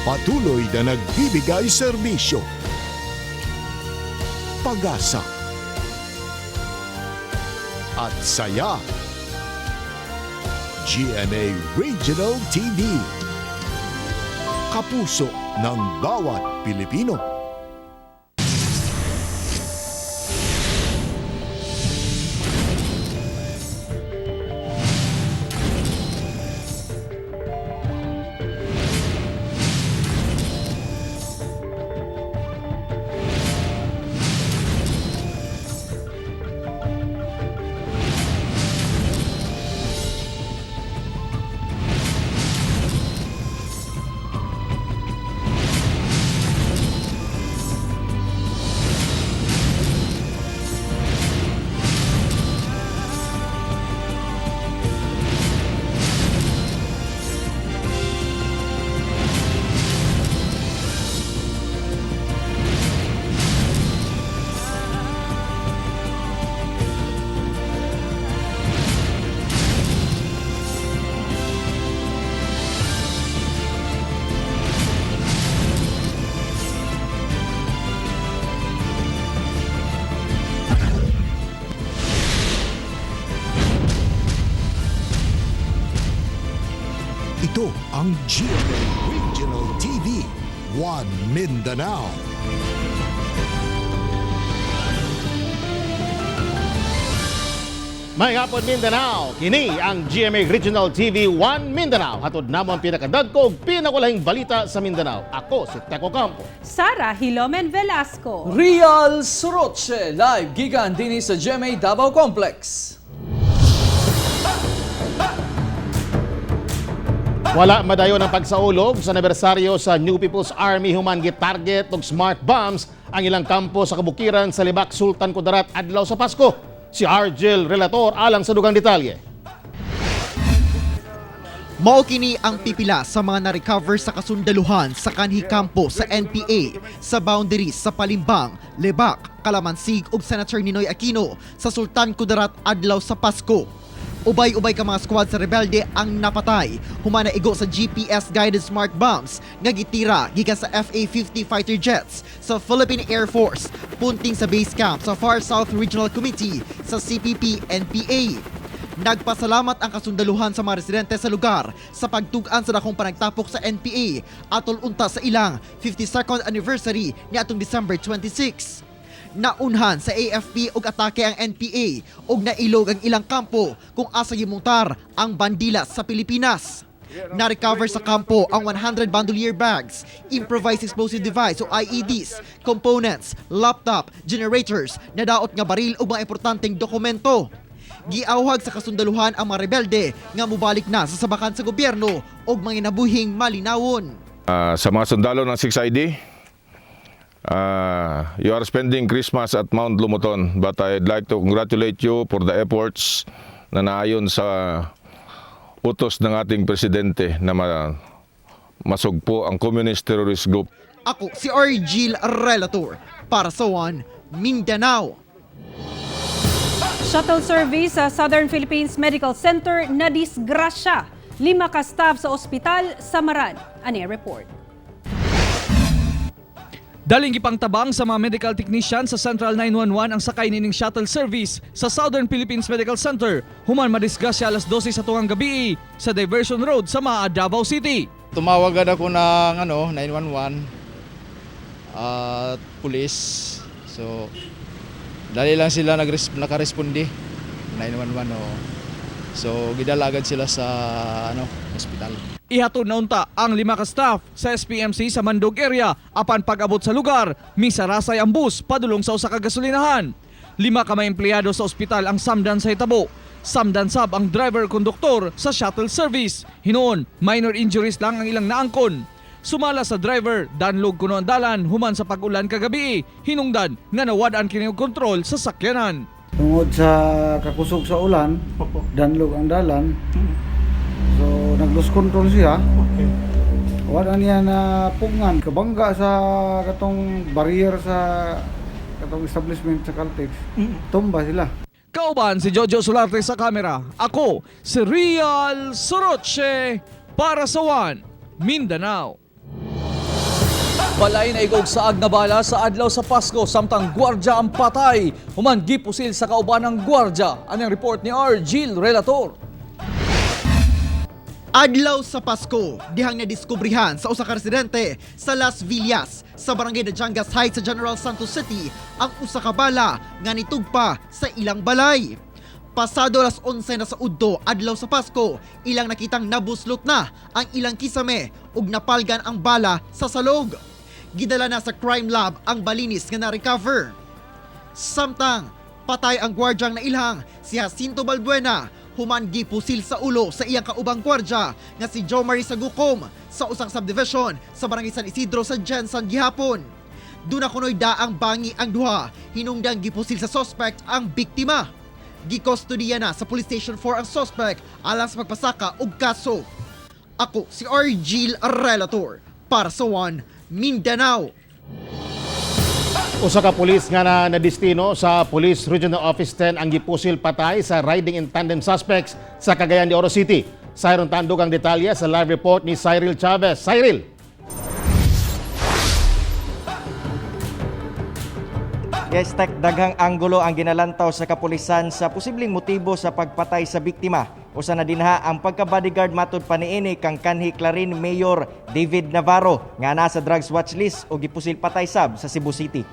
patuloy na nagbibigay serbisyo. Pag-asa at saya. GMA Regional TV. Kapuso ng bawat Pilipino. Ito ang GMA Regional TV, One Mindanao. May hapon Mindanao, kini ang GMA Regional TV 1 Mindanao. Hatod namon pinakadagkog pinakulahing balita sa Mindanao. Ako si Teco Campo. Sara Hilomen Velasco. Real Soroche, live gigan din sa GMA Davao Complex. Wala madayon ang pagsaulog sa anibersaryo sa New People's Army human gitarget og smart bombs ang ilang kampo sa kabukiran sa Libak, Sultan Kudarat adlaw sa Pasko. Si Argel Relator alang sa dugang detalye. Mao kini ang pipila sa mga na-recover sa kasundaluhan sa kanhi kampo sa NPA sa boundaries sa Palimbang, Libak, Calamansig ug Senator Ninoy Aquino sa Sultan Kudarat adlaw sa Pasko. Ubay-ubay ka mga squad sa rebelde ang napatay humana igo sa GPS-guided smart bombs nga gitira gikan sa FA-50 fighter jets sa Philippine Air Force punting sa base camp sa Far South Regional Committee sa CPP-NPA. Nagpasalamat ang kasundaluhan sa mga residente sa lugar sa pagtugan sa dakong panagtapok sa NPA atol unta sa ilang 52nd anniversary ni atong December 26. Naunhan sa AFP og atake ang NPA og nailog ang ilang kampo kung asa gimontar ang bandila sa Pilipinas. Na-recover sa kampo ang 100 bandolier bags, improvised explosive device o IEDs, components, laptop, generators, nadaot nga baril ug mga importanteng dokumento. Giawhag sa kasundaluhan ang mga rebelde nga mubalik na sa sabakan sa gobyerno og mga nabuhing malinawon. Sa mga sundalo ng 6ID, you are spending Christmas at Mount Lumuton, but I'd like to congratulate you for the efforts na naayon sa utos ng ating presidente na masugpo ang communist terrorist group. Ako si Argel Relator para sa One Mindanao. Shuttle service sa Southern Philippines Medical Center na disgrasya. 5 ka staff sa ospital Samaran. Ani report. Daling gipangtabang sa mga medical technician sa Central 911 ang sakay nining shuttle service sa Southern Philippines Medical Center human madisgrasya alas 12 sa tungang gabi sa Diversion Road sa Maa, Davao City. Tumawagan ako ng 911 at police. So dali lang sila nakaresponde 911. So gidala agad sila sa ospital. Ihatod na unta ang 5 ka staff sa SPMC sa Mandog area apan pag-abot sa lugar, misarasay ang bus padulong sa usa ka gasolinahan. 5 ka mga empleyado sa ospital ang samdan sa hitabo. Samdan sab ang driver-konduktor sa shuttle service. Hinuon, minor injuries lang ang ilang naangkon. Sumala sa driver, danlog kuno ang dalan human sa pag-ulan kagabi. Hinungdan nga nawad-an kini og kontrol sa sakyanan. Tungod sa kakusog sa ulan, danlog ang dalan. So nag-lose control siya. Okay. Wala niya na pungan, kabangga sa katong barrier sa katong establishment sa Caltex. Tumba sila. Kauban si Jojo Solarte sa kamera. Ako si Real Soroche para sa One Mindanao. Balay na igog saag nga bala sa adlaw sa Pasko samtang gwardya ang patay. Human gipusil sa kauban ng gwardya. Anong report ni Argil Relator? Adlaw sa Pasko, dihang nadiskubrihan sa usa ka residente sa Las Villas sa barangay Najangas Heights sa General Santos City ang usa ka bala nga nitugpa sa ilang balay. Pasado alas 11 na sa udto adlaw sa Pasko, ilang nakitang nabuslot na ang ilang kisame ug napalgan ang bala sa salog. Gidala na sa crime lab ang balinis nga na-recover. Samtang patay ang gwardyang nailhang si Jacinto Balbuena, human gipusil sa ulo sa iyang kaubang gwardya nga si Jomari Sagucom sa usang subdivision sa barangay San Isidro sa Jensan gihapon. Duna kunoy daang bangi ang duha, hinungdang gipusil sa suspect ang biktima. Gikustodiya na sa Police Station 4 ang suspect alang sa pagpasaka og kaso. Ako si Argil Relator para sa One Mindanao. Usa ka pulis nga na destino sa Police Regional Office 10 ang gipusil patay sa riding in tandem suspects sa Cagayan de Oro City. Sayron tandog ang detalye sa live report ni Cyril Chavez. Cyril. Yes, Tek, daghang anggulo ang ginalantaw sa kapulisan sa posibleng motibo sa pagpatay sa biktima. Usa na dinha ang pagka-bodyguard matud paniini kang kanhi Clarin Mayor David Navarro nga nasa drugs watch list o gipusil patay sab sa Cebu City.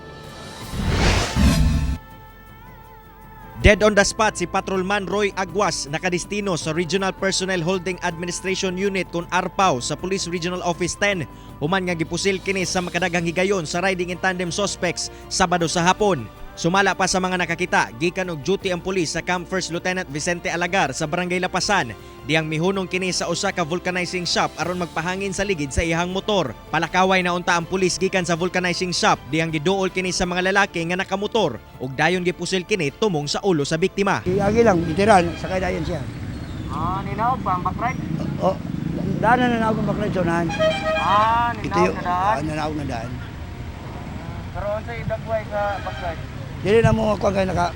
Dead on the spot si Patrolman Roy Aguas nakadestino sa Regional Personnel Holding Administration Unit kung ARPAW sa Police Regional Office 10. Human nga gipusil kini sa makadaghang higayon sa riding in tandem suspects Sabado sa hapon. Sumala pa sa mga nakakita, gikan og duty ang pulis sa Camp First Lieutenant Vicente Alagar sa Barangay Lapasan. Diyang mihunong kini sa usa ka vulcanizing shop aron magpahangin sa ligid sa iyang motor. Palakaway na unta ang pulis gikan sa vulcanizing shop diyang giduol kini sa mga lalaki nga nakamotor ug dayon gipusil kini tumong sa ulo sa biktima. Agi lang, literal, sakay dayon siya. Ninaog pa ang backright? O, daanan na ako ang backlight sonahan. Ninaog na daan? Nanaog na daan. Pero unsay dagway sa backright? Dili na mo ako ang naka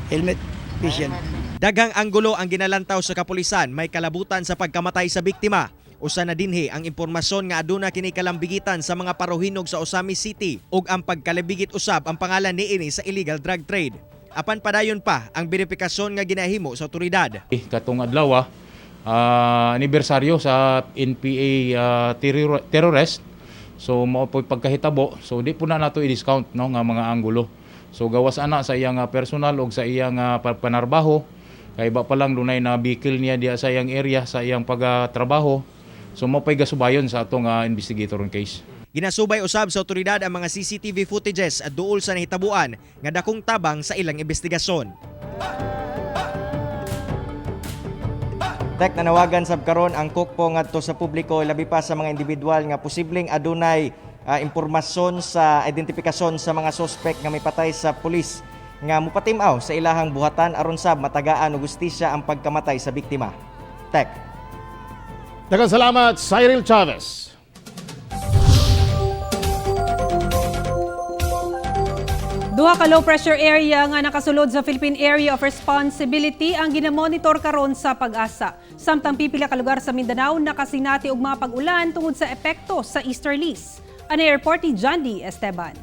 helmet vision. Daghang anggulo ang ginalantaw sa kapulisan, may kalabutan sa pagkamatay sa biktima. Usa na dinhi ang impormasyon nga aduna kini kalambigitan sa mga parohinog sa Osami City ug ang pagkalabigit usab ang pangalan niini sa illegal drug trade. Apan padayon pa ang verifikasyon nga ginahimo sa otoridad. Katong adlaw anibersaryo sa NPA terrorist. So mao po pagkahitabo, so di po na nato i-discount no nga mga anggulo. So gawas ana sa iyang personal og sa iyang panarbaho, kay ba pa lang dunay na vehicle niya diya sa iyang area sa iyang pagtrabaho. So mao pay gasubayon sa atong investigator on case. Ginasubay usab sa otoridad ang mga CCTV footages at duol sa nahitabuan nga dakong tabang sa ilang investigasyon. Tek, nanawagan sab karon ang Kukpo ngadto sa publiko labi pa sa mga individual nga posibleng adunay impormasyon sa identifikasyon sa mga suspect nga may patay sa pulis nga mupatim-aw sa ilahang buhatan aron sab matagaan og hustisya ang pagkamatay sa biktima. Tek. Daghang salamat, Cyril Chavez. Duha ka low pressure area nga nakasulod sa Philippine Area of Responsibility ang ginamonitor karon sa Pag-asa. Samtang pipila ka lugar sa Mindanao nakasinati og mga pag-ulan tungod sa epekto sa easterlies. Anay report ni John D. Esteban.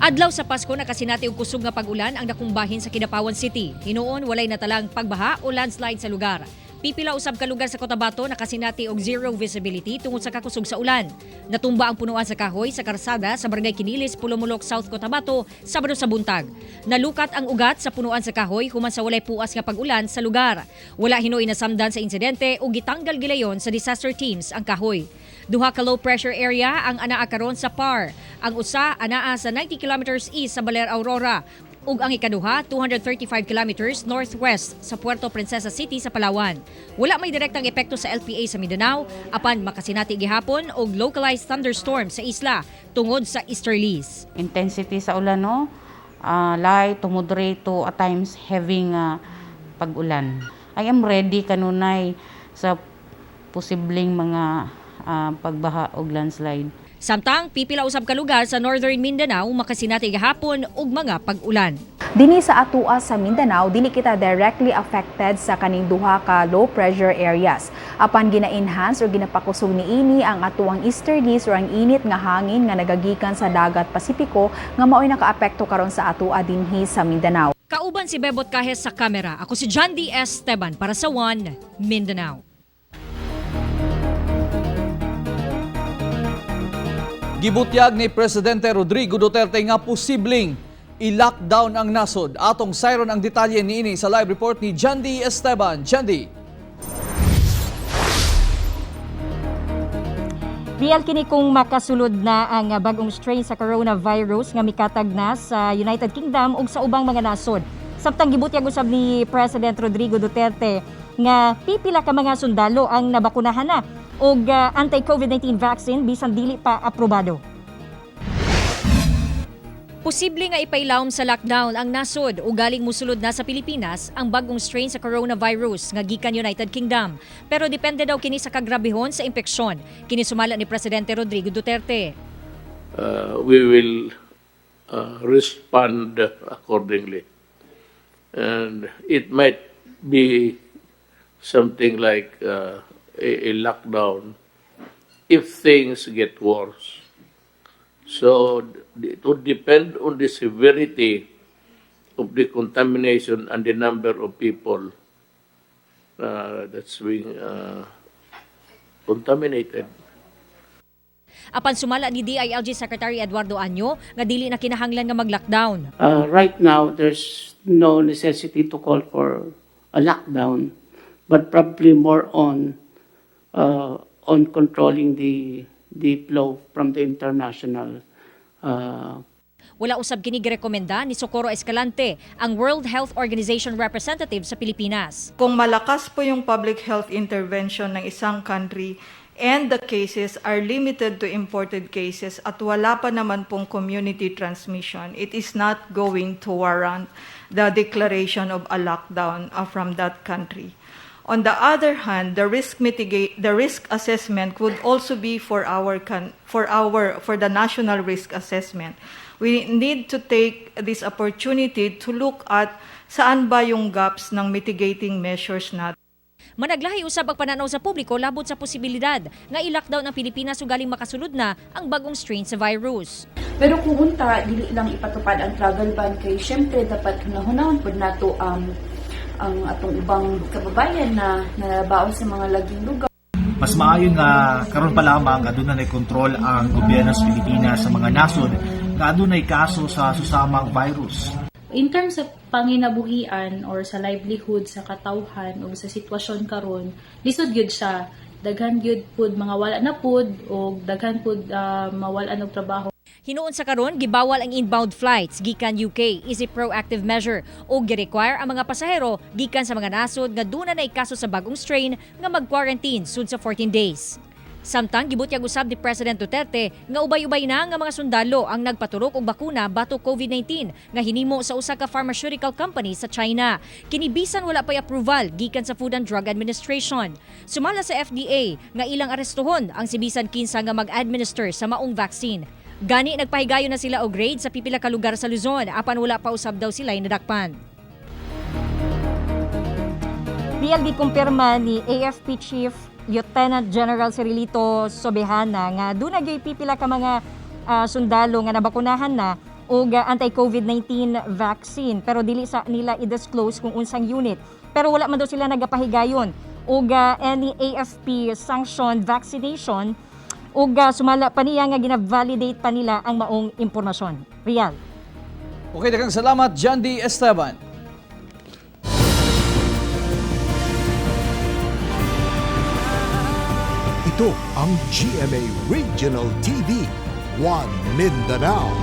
Adlaw sa Pasko nakasinati og kusog nga pag-ulan ang dakong bahin sa Kidapawan City. Hinuon walay natalang pagbaha o landslide sa lugar. Pipila usab ka lugar sa Cotabato nakasinati og zero visibility tungod sa kakusog sa ulan. Natumba ang punuan sa kahoy sa karsada sa Barangay Kinilis, Pulomolok, South Cotabato Sabado sa buntag. Nalukat ang ugat sa punuan sa kahoy human sa walay puas nga pag-ulan sa lugar. Wala hinuoy nasamdan sa insidente ug gitanggal gilayon sa disaster teams ang kahoy. Duha ka low pressure area ang anaa karon sa PAR. Ang usa anaa sa 90 kilometers east sa Baler Aurora ug ang ikaduha 235 kilometers northwest sa Puerto Princesa City sa Palawan. Wala may direktang epekto sa LPA sa Mindanao apan makasinati gihapon og localized thunderstorm sa isla tungod sa easterlies. Intensity sa ulan light to moderate to at times heavy pag-ulan. I am ready kanunay sa posibleng mga pagbaha o landslide. Samtang pipila usab ka lugar sa Northern Mindanao makasinati gahapon og mga pag-ulan. Dinhi sa atua sa Mindanao, dili kita directly affected sa kaning duha ka low pressure areas. Apan gina-enhance or ginapakusog niini ang atuang easterlies or ang init nga hangin nga nagagikan sa dagat Pasipiko nga mao'y nakaapekto karon sa atua dinhi sa Mindanao. Kauban si Bebot Kahes sa kamera. Ako si John D. Esteban para sa One Mindanao. Gibutyag ni Presidente Rodrigo Duterte nga posibleng i-lockdown ang nasod. Atong sayron ang detalye niini sa live report ni John D. Esteban. John D. Real kini kung makasulod na ang bagong strain sa coronavirus nga mikatag na sa United Kingdom ug sa ubang mga nasod. Samtang gibutyag usab ni President Rodrigo Duterte nga pipila ka mga sundalo ang nabakunahan na og anti-COVID-19 vaccine bisan dili pa aprobado. Posible nga ipailawom sa lockdown ang nasod o galing musulod na sa Pilipinas ang bagong strain sa coronavirus nga gikan United Kingdom. Pero depende daw kini sa kagrabehon sa impeksyon. Kini sumala ni Presidente Rodrigo Duterte. We will respond accordingly. And it might be something like a lockdown if things get worse. So it would depend on the severity of the contamination and the number of people that's being contaminated. Apan sumala ni DILG Secretary Eduardo Anyo nga dili na kinahanglan nga mag-lockdown. Right now, there's no necessity to call for a lockdown, but probably more on controlling the flow from the international. Wala usab kini girekomenda ni Socorro Escalante, ang World Health Organization representative sa Pilipinas. Kung malakas po yung public health intervention ng isang country and the cases are limited to imported cases at wala pa naman pong community transmission, it is not going to warrant the declaration of a lockdown from that country. On the other hand, the risk assessment would also be for the national risk assessment. We need to take this opportunity to look at saan ba yung gaps ng mitigating measures natin. Managlahi usab ang pananaw sa publiko labot sa posibilidad nga i-lockdown ang Pilipinas ugaling makasulod na ang bagong strain sa virus. Pero kung unta dili lang ipatupad ang travel ban kay syempre dapat hunahunahon pud nato ang atong ubang kababayan na nabaon sa mga laging lugar. Mas maayo nga karon pa lamang aduna nay kontrol ang gobyerno sa Pilipinas sa mga nasod nga adunay kaso sa susamang virus. In terms of panginabuhian or sa livelihood sa katawhan o sa sitwasyon karon, lisod gyud siya. Daghan gyud pud mga wala na pud o daghan pud mawalan og trabaho. Hinuon sa karon gibawal ang inbound flights gikan UK is a proactive measure o gi-require ang mga pasahero gikan sa mga nasod nga duna na kaso sa bagong strain nga mag-quarantine sud sa 14 days. Samtang gibutyag usab ni President Duterte nga ubay-ubay na nga mga sundalo ang nagpaturok og bakuna batok COVID-19 nga hinimo sa usa ka pharmaceutical company sa China. Kini bisan wala pay approval gikan sa Food and Drug Administration. Sumala sa FDA nga ilang arestuhon ang si bisan kinsa nga mag-administer sa maong vaccine. Gani nagpahigayon na sila og raid sa pipila ka lugar sa Luzon apan wala pa usab daw sila nadakpan. Real gikumpirma ni AFP Chief Lieutenant General Cirilito Sobehana nga duna gyud pipila ka mga sundalo nga nabakunahan na og anti-COVID-19 vaccine pero dili sa nila i-disclose kung unsang unit. Pero wala man daw sila nagapahigayon og any AFP sanctioned vaccination ug sumala pa niya nga gina-validate pa nila ang maong impormasyon. Real. Okay, daghang salamat John D. Esteban. Ito ang GMA Regional TV, One Mindanao.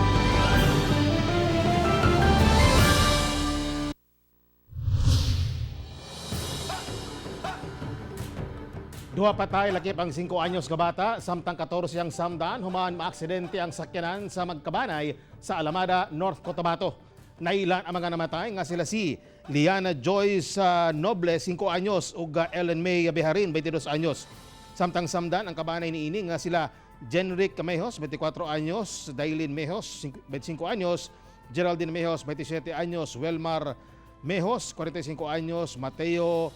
Duha patay lakip ang 5 anyos ka bata, samtang 14 ang samdan, humaan maaksidente ang sakyanan sa Magkabanay sa Alamada, North Cotabato. Nailan ang mga namatay nga sila si Liana Joyce Noble, 5 anyos, ug Ellen May Beharin, 22 anyos. Samtang samdan ang kabanay ni ini nga sila Jenrick Mejos, 24 anyos, Dailin Mejos, 25 anyos, Geraldine Mejos, 27 anyos, Welmar Mejos, 45 anyos, Mateo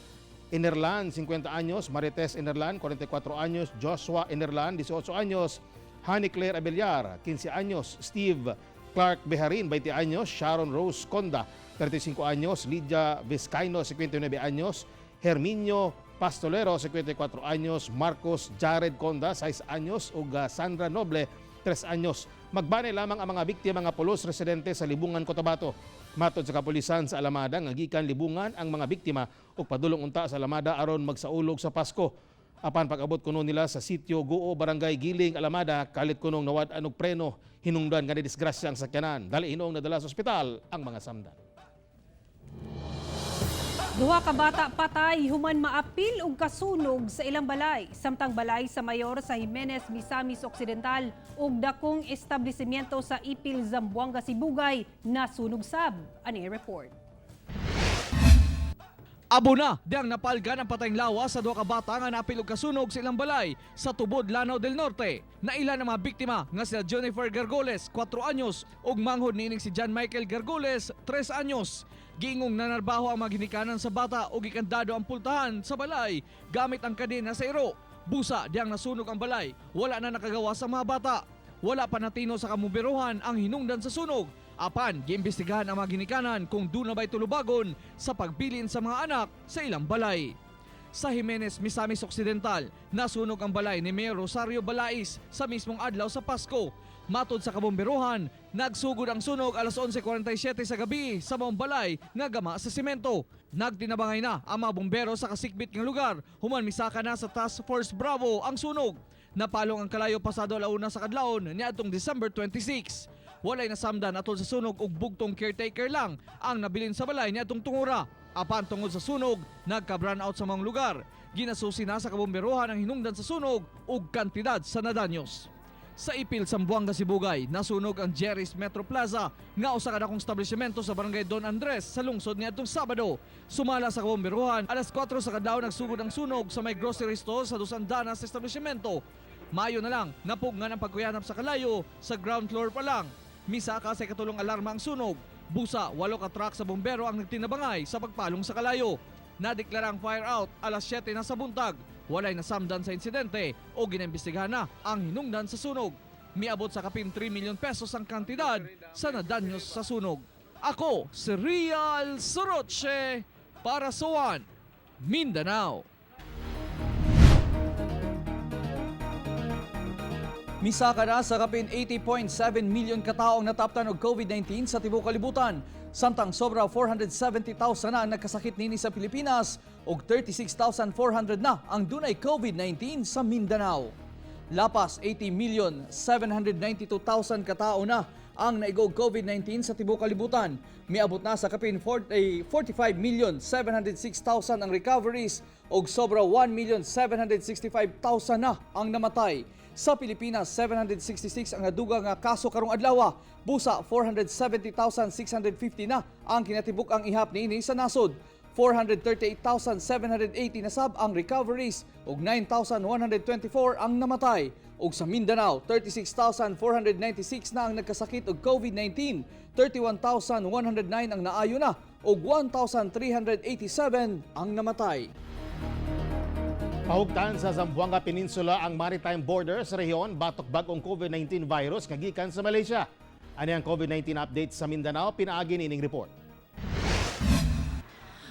Inerlan, 50 anyos, Marites Inerlan, 44 anyos, Joshua Inerlan, 18 anyos, Honey Claire Abellar, 15 anyos, Steve Clark Beharin, 20 anyos, Sharon Rose Conda, 35 anyos, Lydia Vizcaino, 59 anyos, Herminio Pastolero, 54 anyos, Marcos Jared Conda, 6 anyos, ug Sandra Noble, 3 anyos. Magbane lamang ang mga biktima nga pulos residente sa Libungan, Cotabato. Matod sa kapulisan sa Alamada nga gikan Libungan ang mga biktima ug padulong unta sa Alamada aron magsaulog sa Pasko. Apan pag-abot kuno nila sa sitio Guo, Barangay Giling, Alamada, kalit kunong nawad-an og preno, hinungdan nga disgrasya ang sakyanan. Dali hinong nadala sa ospital ang mga samdan. Duha ka bata patay human maapil og kasunog sa ilang balay. Samtang balay sa mayor sa Jimenez, Misamis Occidental ug dakong establishmento sa Ipil, Zamboanga, Sibugay nasunog sab. Ani report. Abo na, diyang napalgan ang patayng lawas sa duha ka bata nga naapil og kasunog sa ilang balay sa Tubod, Lanao del Norte. Naila ng mga biktima nga sila Jennifer Gargoles, 4 anyos, ug manghod niining si John Michael Gargoles, 3 anyos. Giingong nanarbaho ang mga ginikanan sa bata ug gikandado ang pultahan sa balay gamit ang kadena sa iro. Busa diyang nasunog ang balay, wala na nakagawa sa mga bata. Wala pa natino sa kamubiruhan ang hinungdan sa sunog. Apan, giimbestigahan ang mga ginikanan kung doon na ba'y tulubagon sa pagbilin sa mga anak sa ilang balay. Sa Jimenez, Misamis Occidental, nasunog ang balay ni Mayor Rosario Balais sa mismong adlaw sa Pasko. Matod sa kabomberuhan, nagsugod ang sunog alas 11:47 sa gabi sa maong balay nga gama sa semento. Nagtinabangay na ang mga bombero sa kasikbit ng lugar, human misaka na sa Task Force Bravo ang sunog. Napalong ang kalayo pasado alauna sa kadlawon niadtong December 26. Walay nasamdan atol sa sunog ug bugtong caretaker lang ang nabilin sa balay niadtong tungura. Apan tungod sa sunog, nagka-brownout sa mga lugar. Ginasusi na sa kabomberuhan ang hinungdan sa sunog ug kantidad sa nadanyos. Sa Ipil, Zamboanga, Sibugay, nasunog ang Jerry's Metro Plaza nga usa ka dakong establishmento sa Barangay Don Andres sa lungsod niadtong Sabado. Sumala sa kabomberuhan, alas 4 sa kadlawon nagsugod ang sunog sa may grocery store sa Dusandanas sa establishmento. Mayo na lang, napugnan ang pagkuyanap sa kalayo sa ground floor pa lang. Misaka sa katulong alarma ang sunog. Busa, 8 ka truck sa bombero ang nagtinabangay sa pagpalong sa kalayo. Nadeklara ang fire out alas 7 na sa buntag. Walay nasamdan sa insidente o ginaimbestigahan na ang hinungdan sa sunog. Miabot sa kapin 3 milyon pesos ang kantidad sa nadanyos sa sunog. Ako, si Real Soroche para sa One Mindanao. Misaka na sa kapin 80.7 milyon kataong nataptan og COVID-19 sa tibuok kalibutan. Samtang sobra 470,000 na ang nagkasakit nini sa Pilipinas ug 36,400 na ang dunay COVID-19 sa Mindanao. Lapas 80,792,000 katao na ang naigog COVID-19 sa tibuok kalibutan. Miabot na sa kapin 45,706,000 ang recoveries ug sobra 1,765,000 na ang namatay. Sa Pilipinas, 766 ang naduga nga kaso karong adlaw. Busa 470,650 na ang kinatibuk ang ihap niini sa nasod. 438,780 na sab ang recoveries ug 9,124 ang namatay. Ug sa Mindanao, 36,496 na ang nagkasakit og COVID-19, 31,109 ang naayo na ug 1,387 ang namatay. Pahugtan sa Zamboanga Peninsula ang maritime border sa rehiyon batok bag-ong COVID-19 virus nga gikan sa Malaysia. Ani ang COVID-19 update sa Mindanao, pinaagi nining report.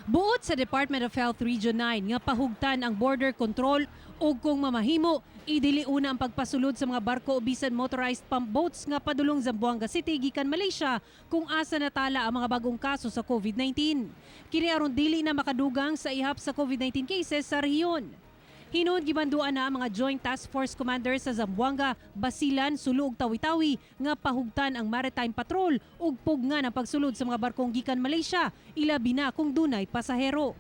Buot sa Department of Health Region 9 nga pahugtan ang border control ug kung mamahimo, idili una ang pagpasulod sa mga barko o bisan motorized pump boats nga padulong Zamboanga City gikan Malaysia kung asa natala ang mga bagong kaso sa COVID-19. Kini aron dili na makadugang sa ihap sa COVID-19 cases sa rehiyon. Hinuon gibanduan na ang mga Joint Task Force Commanders sa Zamboanga, Basilan, Sulu ug Tawi-Tawi nga pahugtan ang Maritime Patrol ug pugngan ang pagsulod sa mga barkong gikan Malaysia, ilabi na kung dunay pasahero.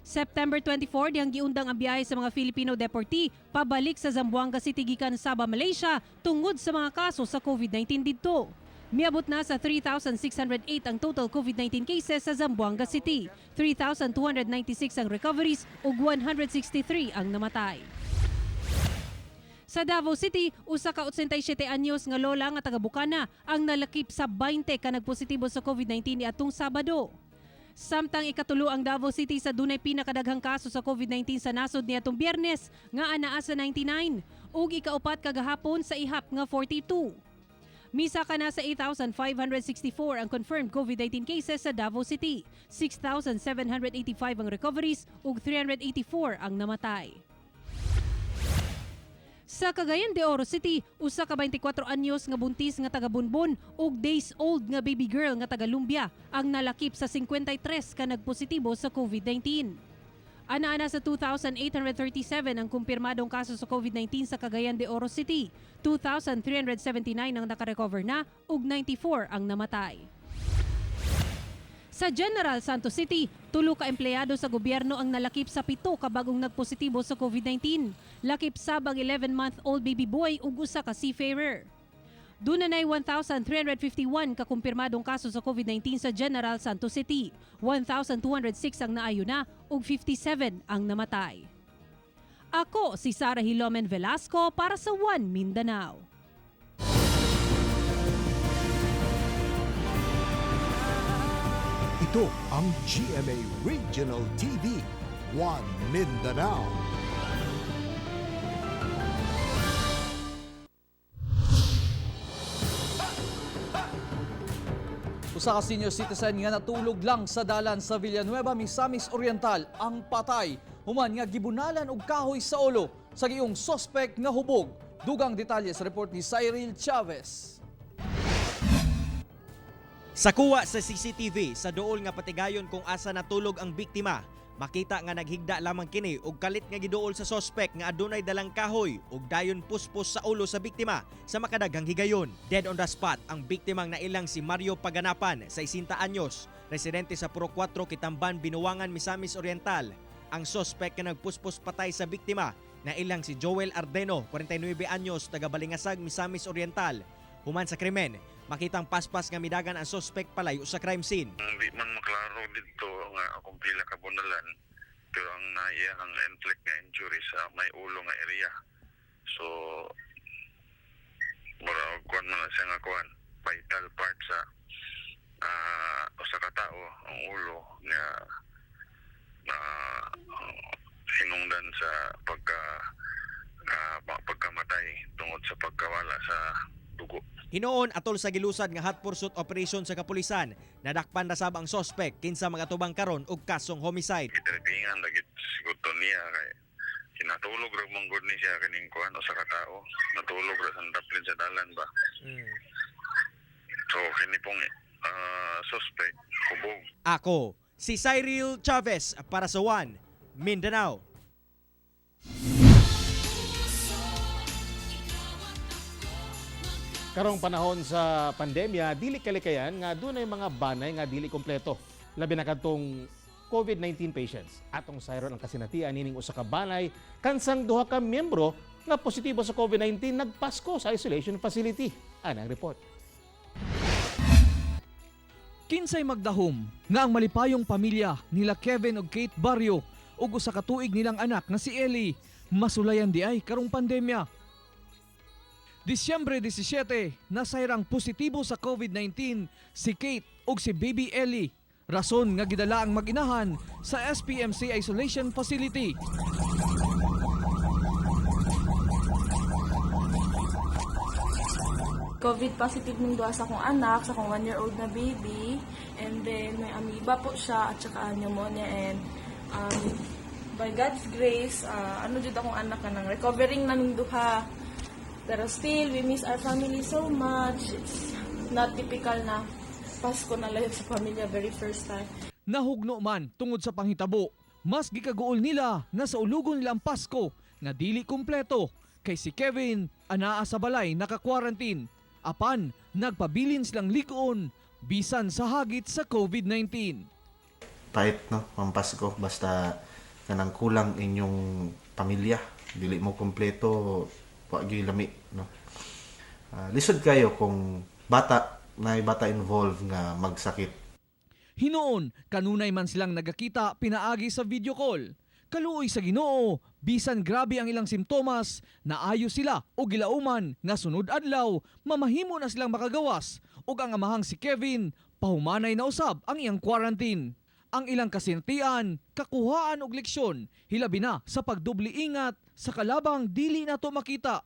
September 24 dihang giundang ang biyahe sa mga Filipino deportee pabalik sa Zamboanga City gikan Sabah, Malaysia tungod sa mga kaso sa COVID-19 didto. Miabot na sa 3,608 ang total COVID-19 cases sa Zamboanga City, 3,296 ang recoveries ug 163 ang namatay. Sa Davao City, usa ka 87 anyos nga lola nga taga Bukana ang nalakip sa 20 ka nagpositibo sa COVID-19 niadtong Sabado. Samtang ikatulo ang Davao City sa dunay pinakadaghang kaso sa COVID-19 sa nasod niadtong Biyernes nga anaa sa 99 ug ikaupat kagahapon sa ihap nga 42. Misa ka na sa 8,564 ang confirmed COVID-19 cases sa Davao City, 6,785 ang recoveries ug 384 ang namatay. Sa Cagayan de Oro City, usa ka 24 anyos nga buntis nga taga Bunbon ug days old nga baby girl nga taga Lumbia ang nalakip sa 53 ka nagpositibo sa COVID-19. Ana-ana sa 2,837 ang kumpirmadong kaso sa COVID-19 sa Cagayan de Oro City, 2,379 ang nakarecover na ug 94 ang namatay. Sa General Santos City, 3 ka empleyado sa gobyerno ang nalakip sa 7 ka bagong nagpositibo sa COVID-19. Lakip sabang 11-month-old baby boy ug usa ka seafarer. Dunay 1,351 ka kumpirmadong kaso sa COVID-19 sa General Santos City. 1,206 ang naayo na ug 57 ang namatay. Ako si Sarah Hilomen Velasco para sa One Mindanao. Ito ang GMA Regional TV, One Mindanao. Usa ka senior citizen nga natulog lang sa dalan sa Villanueva, Misamis Oriental ang patay. Human nga gibunalan og kahoy sa ulo sa giyong suspect nga hubog. Dugang detalye sa report ni Cyril Chavez. Sa kuha sa CCTV sa duol nga patigayon kung asa natulog ang biktima, makita nga naghigda lamang kini og kalit nga giduol sa suspect nga adunay dalang kahoy ug dayon puspos sa ulo sa biktima sa makadaghang higayon. Dead on the spot ang biktimang nailang si Mario Paganapan, 60 anyos, residente sa Puro 4, Kitamban, Binuangan, Misamis Oriental. Ang suspect nga nagpuspos patay sa biktima nailang si Joel Ardeno, 49 anyos, taga Balingasag, Misamis Oriental. Human sa krimen, makitang paspas nga midagan ang suspect palayo sa crime scene. Hindi man maklaro dito nga kung pila ka bunalan, pero ang naiya ang inflict nga injury sa may ulo nga area. So, mura kuan man siya nga kuan, vital part sa usa ka tao ang ulo nga hinungdan sa pagkamatay tungod sa pagkawala sa dugo. Hinoon atol sa gilusad nga hot pursuit operation sa kapulisan, nadakpan na sab ang suspect kinsa mga tubang karon og kasong homicide. Itrepingan lagi siguro niya kay kinatulog ra mong good ni siya kaning kuan usa ka tao, natulog ra sa daplin sa dalan ba. So kini pong suspect hubog. Ako si Cyril Chavez para sa One Mindanao. Karong panahon sa pandemya, dili kalikayan nga dunay mga banay nga dili kompleto. Labi na kadtong COVID-19 patients. Atong sayron ang kasinatian nining usa ka banay kansang duha ka miyembro nga positibo sa COVID-19 nagpasko sa isolation facility. Anang report. Kinsay magdahom nga ang malipayong pamilya nila Kevin ug Kate Barrio ug usa ka tuig nilang anak nga si Ellie masulayan di ay karong pandemya. Disyembre 17, nasayrang positibo sa COVID-19 si Kate ug si baby Ellie. Rason nga gidala ang mag-inahan sa SPMC Isolation Facility. COVID positive ng duha sa akong anak, sa akong 1-year-old na baby. And then may amoeba po siya at saka pneumonia. And by God's grace, jud akong anak ka nang recovering na ng duha. Pero still, we miss our family so much. It's not typical na Pasko na lang sa pamilya, very first time. Nahugno man tungod sa panghitabo, mas gikaguol nila na sa ulugon nilang Pasko na dili kumpleto kay si Kevin anaa sa balay naka-quarantine. Apan, nagpabilin silang likoon bisan sa hagit sa COVID-19. Tight no, ang Pasko, basta kanang kulang inyong pamilya, dili mo kumpleto, wag gyud lami no. Lisod kayo kung bata involved nga magsakit. Hinoon kanunay man silang nagakita pinaagi sa video call. Kaluoy sa Ginoo, bisan grabe ang ilang simptomas, naayo sila o gilauman nga sunod adlaw, mamahimo na silang makagawas ug ang amahang si Kevin, pahumanay na usab ang iyang quarantine. Ang ilang kasintian, kakuhaan og leksyon, hilabi na sa pagdubli ingat sa kalabang dili nato makita.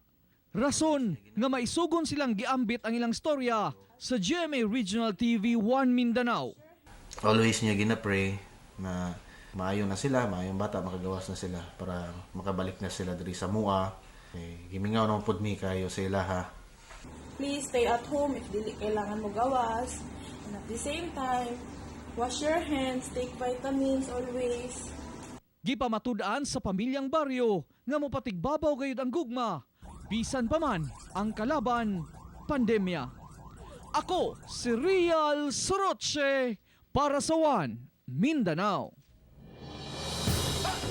Rason nga maisugon silang giambit ang ilang storya sa GMA Regional TV 1 Mindanao. Always niya ginapray na maayo na sila, maayong bata, makagawas na sila para makabalik na sila diri sa MUA. Gimingaw naman pud mi kayo sa ilaha. Please stay at home if dili kailangan mo gawas. And at the same time, wash your hands, take vitamins always. Gipamatud-an sa pamilyang baryo nga mopatigbabaw gayud ang gugma. Bisan pa man ang kalaban, pandemya. Ako si Real Soroche para sa One Mindanao.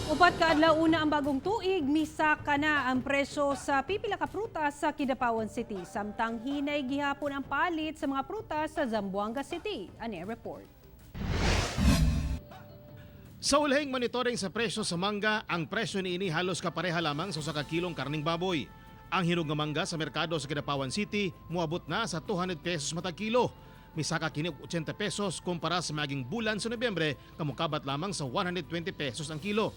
Upat ka adlaw una ang bagong tuig, misaka na ang presyo sa pipila ka prutas sa Kidapawan City. Samtang hinay gihapon ang palit sa mga prutas sa Zamboanga City. Ane report. Sa ulahing monitoring sa presyo sa mangga, ang presyo niini halos kapareha lamang sa 1 kilong karning baboy. Ang hinog nga mangga sa merkado sa Kidapawan City muabot na sa 200 pesos matag kilo. Misaka kini 80 pesos kumpara sa maging bulan sa Nobyembre, kamukabat lamang sa 120 pesos ang kilo.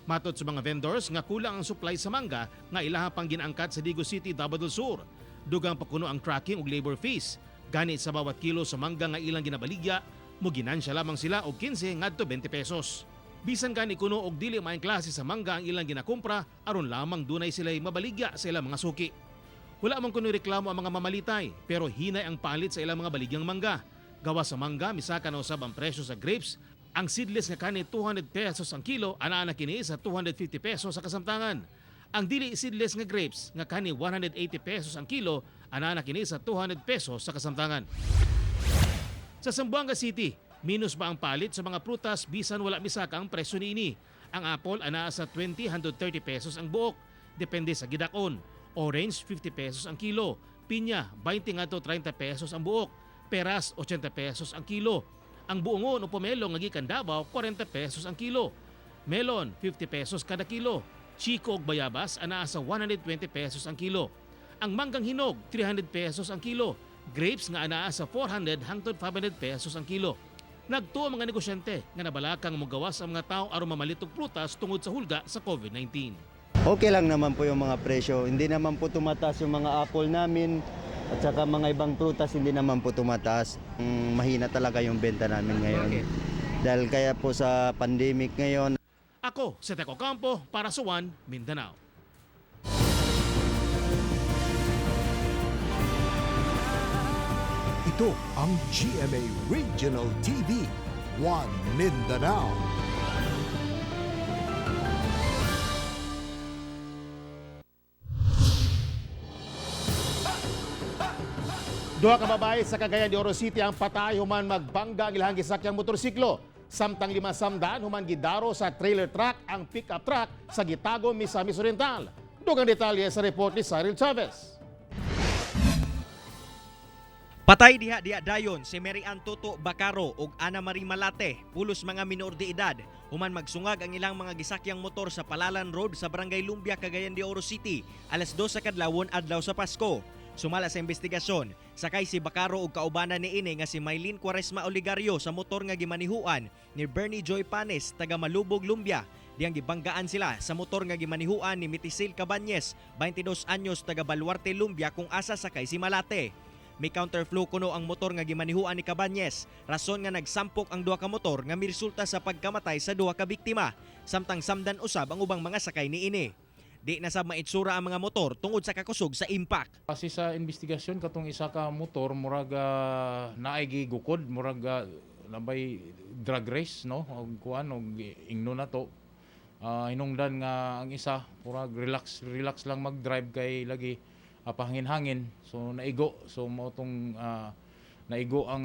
Matod sa mga vendors nga kulang ang supply sa mangga nga ilaha pang ginaangkat sa Digo City, Davao del Sur. Dugang pakuno ang tracking ug labor fees. Gani sa bawat kilo sa mangga nga ilang ginabaligya, muginansya lamang sila og 15 ngadto 20 pesos. Bisan gani kuno og dili maayong klase sa mangga ang ilang ginakumpra, aron lamang dunay sila'y mabaligya sa ilang mga suki. Wala man kuno reklamo ang mga mamalitay, pero hinay ang palit sa ilang mga baligyang mangga. Gawa sa mangga, misaka na usab ang presyo sa grapes. Ang seedless nga kani 200 pesos ang kilo, ana kini sa 250 pesos sa kasamtangan. Ang dili seedless nga grapes nga kani 180 pesos ang kilo, ana kini sa 200 pesos sa kasamtangan. Sa Zamboanga City, minus ba ang palit sa mga prutas bisan wala misaka ang presyo niini. Ang apple ana sa 20 hangtod 30 pesos ang buok, depende sa gidakon. Orange 50 pesos ang kilo, pinya 20 ngadto 30 pesos ang buok, peras 80 pesos ang kilo. Ang buongon o pomelo nga gikan Davao 40 pesos ang kilo. Melon 50 pesos kada kilo. Chico ug bayabas ana sa 120 pesos ang kilo. Ang manggang hinog 300 pesos ang kilo. Grapes nga ana sa 400 hangtod 500 pesos ang kilo. Nagtuo mga negosyante nga nabalakang mogawas ang mga tao aron mamalit og prutas tungod sa hulga sa COVID-19. Okay lang naman po yung mga presyo. Hindi naman po tumataas yung mga apple namin at saka mga ibang prutas hindi naman po tumataas. Mahina talaga yung benta namin ngayon. Okay. Dahil kaya po sa pandemic ngayon. Ako, si Teco Campo para sa One Mindanao. Ito ang GMA Regional TV, One Mindanao. Duha ka babae sa Cagayan de Oro City ang patay human magbangga ang ilang gisakyang motorsiklo. Samtang 5 samdaan human gidaro sa trailer truck ang pick-up truck sa Gitagom, Misamis Oriental. Dugang detalye sa report ni Cyril Chavez. Patay diha dayon si Mary Ann Toto Bacaro ug Ana Marie Malate, pulos mga minor de edad, human magsungag ang ilang mga gisakyang motor sa Palalan Road sa Barangay Lumbia, Cagayan de Oro City, alas 2 sa kadlawon adlaw sa Pasko. Sumala sa investigasyon, sakay si Bacaro ug kaubanan niini nga si Maylin Quaresma Oligario sa motor nga gimanihuan ni Bernie Joy Panes taga Malubog, Lumbia. Diyang gibanggaan sila sa motor nga gimanihuan ni Mitisil Cabañez, 22 anyos taga Baluarte, Lumbia kung asa sakay si Malate. May counterflow kuno ang motor nga gimanihuan ni Cabañez, rason nga nagsampok ang duha ka motor nga miresulta sa pagkamatay sa duha ka biktima, samtang samdan usab ang ubang mga sakay niini. Di na sa maitsura ang mga motor tungod sa kakusog sa impact. Kasi sa investigasyon katong isa ka motor murag naay gigukod, murag nabay drag race no og kuan og ingno na to. Hinungdan nga ang isa murag relax lang mag-drive kay lagi pahangin-hangin, so naigo, so mo tong naigo ang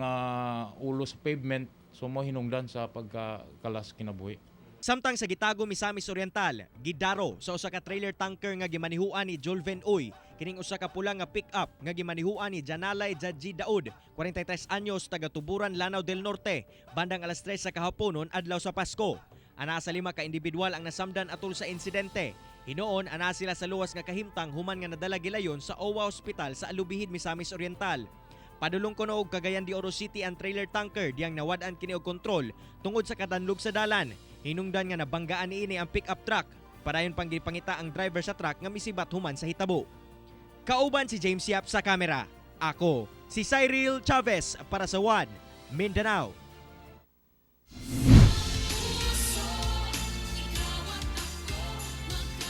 ulo sa pavement, so mo hinungdan sa pagkakalas kinabuhi. Samtang sa Gitagom, Misamis Oriental, gidaro sa usa ka trailer tanker nga gimanihuan ni Jolven Uy, kining usa ka pula nga pick-up nga gimanihuan ni Janalay Jadji Daud, 43 anyos taga Tuburan, Lanao del Norte, bandang alas 3 sa kahaponon adlaw sa Pasko. Ana sa 5 ka individual ang nasamdan atol sa insidente. Hinoon ana sila sa luwas nga kahimtang human nga nadala gilayon sa OWA Hospital sa Alubihid, Misamis Oriental. Padulong kuno og Cagayan de Oro City ang trailer tanker diyang nawad-an kini og kontrol tungod sa kadanlog sa dalan. Hinungdan nga nabanggaan niini ang pick-up truck. Padayon pang gipangita ang driver sa truck nga misibat human sa hitabo. Kauban si James Yap sa kamera. Ako si Cyril Chavez para sa One Mindanao.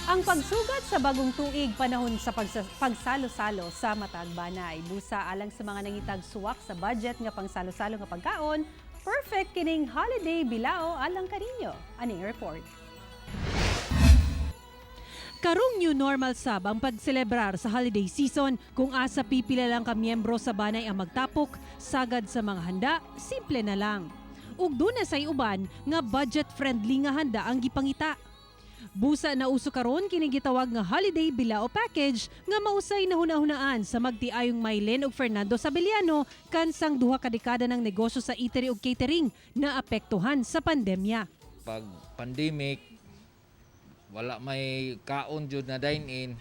Ang pagsugat sa bagong tuig panahon sa pagsalo-salo sa Matag Banay. Busa alang sa mga nangitag suwak sa budget nga pangsalo-salo nga pagkaon, perfect kining holiday bilao alang kaninyo. Aning report. Karong new normal sab ang pagselebrar sa holiday season kung asa pipila lang ka miyembro sa banay ang magtapok, sagad sa mga handa, simple na lang. Ug duna say uban nga budget-friendly nga handa ang gipangita. Busa na uso karon kini gitawag nga holiday bilao package nga mausay na hunahunaan sa magtiayong Mylene ug Fernando Sabeliano kansang 2 ka dekada ng negosyo sa eatery ug catering na apektuhan sa pandemya. Pag pandemic, wala may kaon jud na dine-in,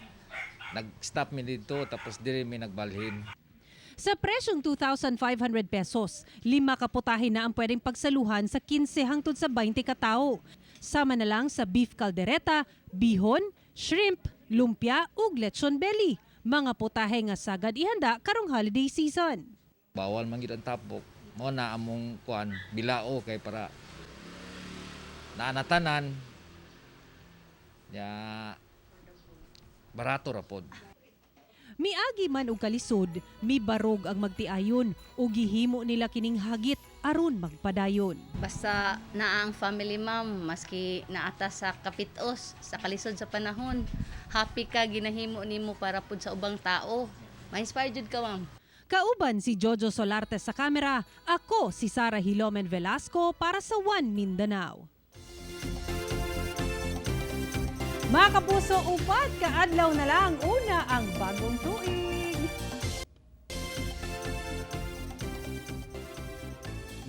nag-stop mi dito tapos diri mi nagbalhin. Sa presyong 2,500 pesos, 5 ka putahe na ang pwedeng pagsaluhan sa 15 hangtod sa 20 ka tao. Sama na lang sa beef caldereta, bihon, shrimp, lumpia ug lechon belly. Mga putahe nga sagad ihanda karong holiday season. Bawal man gid ang tapok. Mo na among kuan bilao kay para naanatanan ya barato ra pod. Miagi man og kalisod, mi barog ang magtiayon o gihimo nila kining hagit aron magpadayon. Basta na ang family ma'am, maski naata sa kapitos, sa kalisod sa panahon, happy ka ginahimo nimo para pud sa ubang tao. Ma-inspire jud ka ma'am. Kauban si Jojo Solarte sa kamera, ako si Sara Hilomen Velasco para sa One Mindanao. Mga kapuso, upat kaadlaw na lang una ang bagong tuig.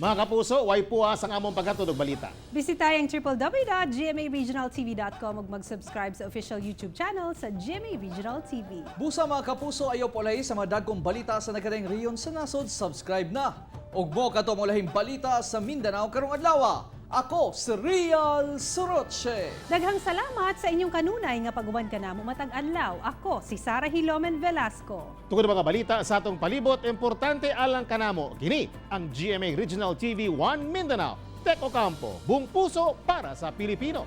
Mga kapuso, way puwas ang among paghatod og balita. Bisitahin ang www.gmaregionaltv.com ug mag-subscribe sa official YouTube channel sa GMA Regional TV. Busa mga kapuso, ayaw polay sa mga dagkong balita sa nagadaing reyon sa nasod, subscribe na. Ug mo kato mo lahing balita sa Mindanao karong adlaw. Ako si Rial Soroche. Daghang salamat sa inyong kanunay nga pag-uban ka namo matag adlaw. Ako si Sara Hilomen Velasco. Tungod mga balita sa atong palibot, importante alang kanamo. Kini ang GMA Regional TV 1 Mindanao. Tek Ocampo, buong puso para sa Pilipino.